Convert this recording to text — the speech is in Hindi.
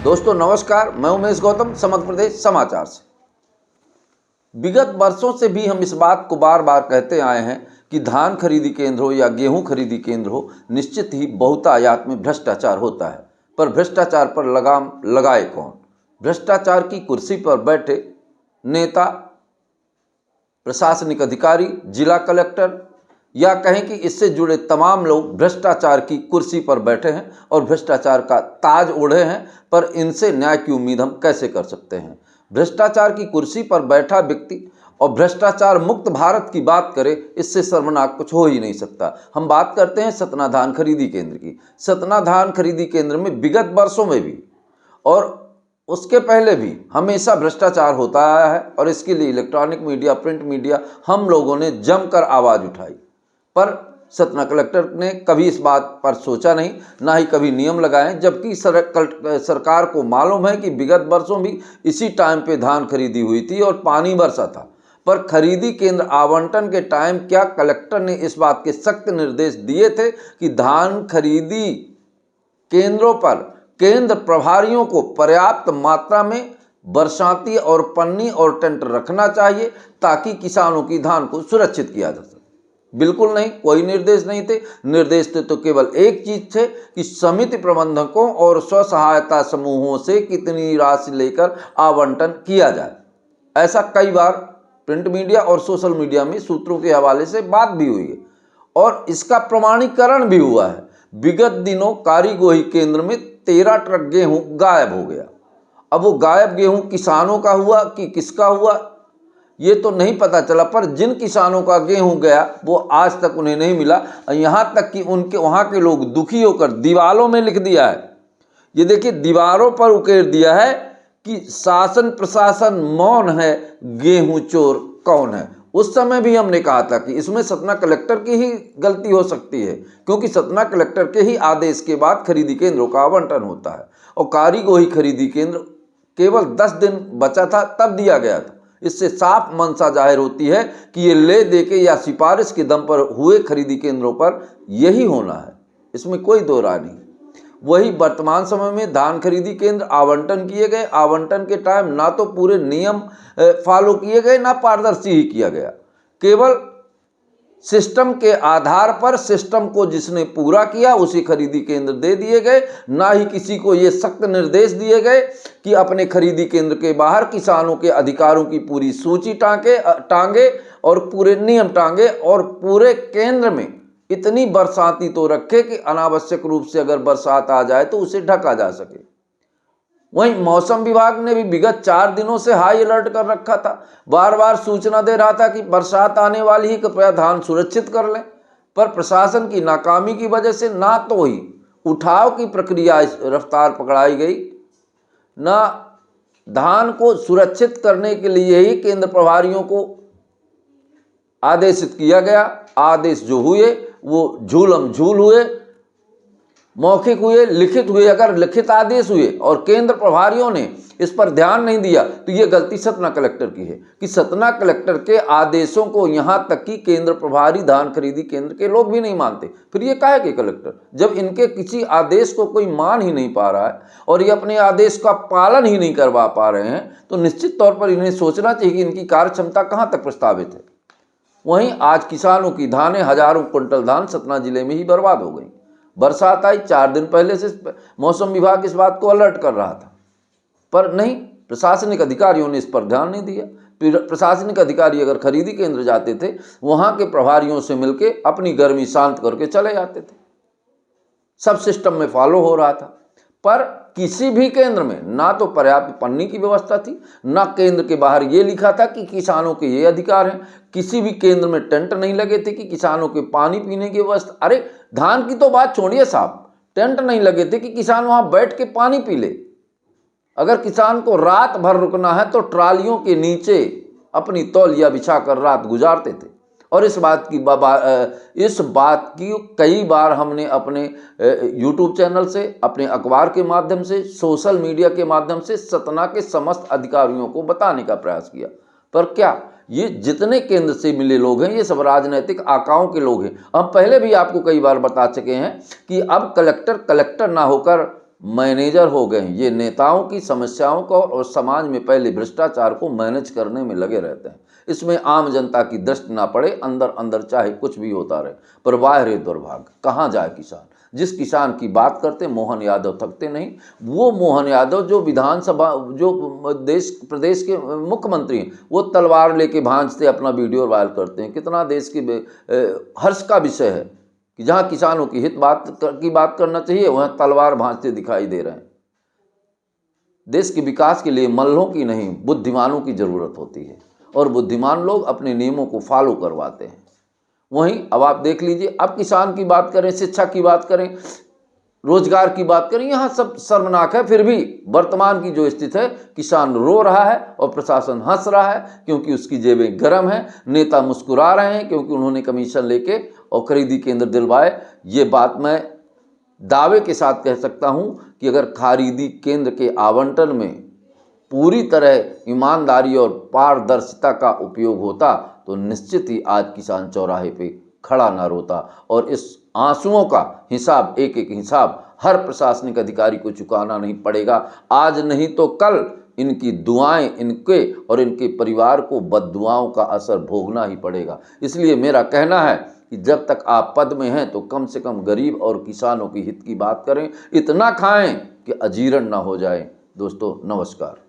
दोस्तों नमस्कार, मैं उमेश गौतम, समग्र प्रदेश समाचार से। विगत वर्षों से भी हम इस बात को बार बार कहते आए हैं कि धान खरीदी केंद्र हो या गेहूं खरीदी केंद्र हो, निश्चित ही बहुतायत में भ्रष्टाचार होता है। पर भ्रष्टाचार पर लगाम लगाए कौन? भ्रष्टाचार की कुर्सी पर बैठे नेता, प्रशासनिक अधिकारी, जिला कलेक्टर या कहें कि इससे जुड़े तमाम लोग भ्रष्टाचार की कुर्सी पर बैठे हैं और भ्रष्टाचार का ताज ओढ़े हैं। पर इनसे न्याय की उम्मीद हम कैसे कर सकते हैं? भ्रष्टाचार की कुर्सी पर बैठा व्यक्ति और भ्रष्टाचार मुक्त भारत की बात करे, इससे शर्मनाक कुछ हो ही नहीं सकता। हम बात करते हैं सतना धान खरीदी केंद्र की। सतना धान खरीदी केंद्र में विगत वर्षों में भी और उसके पहले भी हमेशा भ्रष्टाचार होता आया है और इसके लिए इलेक्ट्रॉनिक मीडिया, प्रिंट मीडिया, हम लोगों ने जमकर आवाज़ उठाई। पर सतना कलेक्टर ने कभी इस बात पर सोचा नहीं, ना ही कभी नियम लगाए, जबकि सरकार को मालूम है कि विगत वर्षों भी इसी टाइम पे धान खरीदी हुई थी और पानी बरसा था। पर खरीदी केंद्र आवंटन के टाइम क्या कलेक्टर ने इस बात के सख्त निर्देश दिए थे कि धान खरीदी केंद्रों पर केंद्र प्रभारियों को पर्याप्त मात्रा में बरसाती और पन्नी और टेंट रखना चाहिए ताकि किसानों की धान को सुरक्षित किया जा सके? बिल्कुल नहीं, कोई निर्देश नहीं थे। निर्देश थे तो केवल एक चीज थे कि समिति प्रबंधकों और स्व सहायता समूहों से कितनी राशि लेकर आवंटन किया जाए। ऐसा कई बार प्रिंट मीडिया और सोशल मीडिया में सूत्रों के हवाले से बात भी हुई है और इसका प्रमाणीकरण भी हुआ है। विगत दिनों कारीगोही केंद्र में 13 ट्रक गेहूं गायब हो गया। अब वो गायब गेहूं किसानों का हुआ कि किसका हुआ ये तो नहीं पता चला, पर जिन किसानों का गेहूं गया वो आज तक उन्हें नहीं मिला। यहाँ तक कि उनके वहाँ के लोग दुखी होकर दीवारों में लिख दिया है, ये देखिए दीवारों पर उकेर दिया है कि शासन प्रशासन मौन है, गेहूं चोर कौन है। उस समय भी हमने कहा था कि इसमें सतना कलेक्टर की ही गलती हो सकती है, क्योंकि सतना कलेक्टर के ही आदेश के बाद खरीदी केंद्रों का आवंटन होता है और कारीगोही खरीदी केंद्र केवल 10 दिन बचा था तब दिया गया था। इससे साफ मंशा जाहिर होती है कि ये ले दे के या सिफारिश के दम पर हुए खरीदी केंद्रों पर यही होना है, इसमें कोई दो राय नहीं। वही वर्तमान समय में धान खरीदी केंद्र आवंटन किए गए, आवंटन के टाइम ना तो पूरे नियम फॉलो किए गए, ना पारदर्शी ही किया गया। केवल सिस्टम के आधार पर सिस्टम को जिसने पूरा किया उसी खरीदी केंद्र दे दिए गए, ना ही किसी को ये सख्त निर्देश दिए गए कि अपने खरीदी केंद्र के बाहर किसानों के अधिकारों की पूरी सूची टांगे और पूरे नियम टांगे और पूरे केंद्र में इतनी बरसाती तो रखे कि अनावश्यक रूप से अगर बरसात आ जाए तो उसे ढका जा सके। वहीं मौसम विभाग ने भी विगत 4 दिनों से हाई अलर्ट कर रखा था, बार बार सूचना दे रहा था कि बरसात आने वाली ही, कृपया धान सुरक्षित कर लें। पर प्रशासन की नाकामी की वजह से ना तो ही उठाव की प्रक्रिया रफ्तार पकड़ाई गई, ना धान को सुरक्षित करने के लिए ही केंद्र प्रभारियों को आदेशित किया गया। आदेश जो हुए वो झूलम झूल हुए, मौखिक हुए, लिखित हुए। अगर लिखित आदेश हुए और केंद्र प्रभारियों ने इस पर ध्यान नहीं दिया तो ये गलती सतना कलेक्टर की है कि सतना कलेक्टर के आदेशों को यहाँ तक कि केंद्र प्रभारी धान खरीदी केंद्र के लोग भी नहीं मानते। फिर ये काहे के कलेक्टर, जब इनके किसी आदेश को कोई मान ही नहीं पा रहा है और ये अपने आदेश का पालन ही नहीं करवा पा रहे हैं, तो निश्चित तौर पर इन्हें सोचना चाहिए कि इनकी कार्य क्षमता कहाँ तक प्रस्तावित है। वहीं आज किसानों की धानें, हजारों क्विंटल धान सतना जिले में ही बर्बाद हो गई। बरसात आई 4 दिन पहले से मौसम विभाग इस बात को अलर्ट कर रहा था, पर नहीं, प्रशासनिक अधिकारियों ने इस पर ध्यान नहीं दिया। प्रशासनिक अधिकारी अगर खरीदी केंद्र जाते थे, वहां के प्रभारियों से मिलके अपनी गर्मी शांत करके चले जाते थे। सब सिस्टम में फॉलो हो रहा था, पर किसी भी केंद्र में ना तो पर्याप्त पन्नी की व्यवस्था थी, ना केंद्र के बाहर ये लिखा था कि किसानों के ये अधिकार हैं। किसी भी केंद्र में टेंट नहीं लगे थे कि किसानों के पानी पीने की व्यवस्था। अरे धान की तो बात छोड़िए साहब, टेंट नहीं लगे थे कि किसान वहां बैठ के पानी पी ले। अगर किसान को रात भर रुकना है तो ट्रालियों के नीचे अपनी तौलिया बिछाकर रात गुजारते थे। और इस बात की कई बार हमने अपने यूट्यूब चैनल से, अपने अखबार के माध्यम से, सोशल मीडिया के माध्यम से सतना के समस्त अधिकारियों को बताने का प्रयास किया। पर क्या ये जितने केंद्र से मिले लोग हैं ये सब राजनीतिक आकाओं के लोग हैं। हम पहले भी आपको कई बार बता चुके हैं कि अब कलेक्टर ना होकर मैनेजर हो गए हैं। ये नेताओं की समस्याओं को और समाज में पहले भ्रष्टाचार को मैनेज करने में लगे रहते हैं। इसमें आम जनता की दृष्टि ना पड़े, अंदर अंदर चाहे कुछ भी होता रहे, पर वाह रे दुर्भाग्य, कहाँ जाए किसान। जिस किसान की बात करते मोहन यादव थकते नहीं। वो मोहन यादव जो विधानसभा, जो देश प्रदेश के मुख्यमंत्री हैं, वो तलवार लेके भांजते अपना वीडियो वायरल करते हैं। कितना देश के हर्ष का विषय है कि जहाँ किसानों की की बात करना चाहिए वहाँ तलवार भांजते दिखाई दे रहे हैं। देश के विकास के लिए मल्लों की नहीं, बुद्धिमानों की ज़रूरत होती है, और बुद्धिमान लोग अपने नियमों को फॉलो करवाते हैं। वहीं अब आप देख लीजिए, अब किसान की बात करें, शिक्षा की बात करें, रोजगार की बात करें, यहाँ सब शर्मनाक है। फिर भी वर्तमान की जो स्थिति है, किसान रो रहा है और प्रशासन हंस रहा है क्योंकि उसकी जेबें गर्म हैं। नेता मुस्कुरा रहे हैं क्योंकि उन्होंने कमीशन लेके और खरीदी केंद्र दिलवाए। ये बात मैं दावे के साथ कह सकता हूँ कि अगर खरीदी केंद्र के आवंटन में पूरी तरह ईमानदारी और पारदर्शिता का उपयोग होता तो निश्चित ही आज किसान चौराहे पे खड़ा ना रोता, और इस आंसुओं का हिसाब, एक एक हिसाब हर प्रशासनिक अधिकारी को चुकाना नहीं पड़ेगा। आज नहीं तो कल इनकी दुआएं, इनके और इनके परिवार को बद्दुआओं का असर भोगना ही पड़ेगा। इसलिए मेरा कहना है कि जब तक आप पद में हैं तो कम से कम गरीब और किसानों की हित की बात करें, इतना खाएं कि अजीर्ण ना हो जाए। दोस्तों नमस्कार।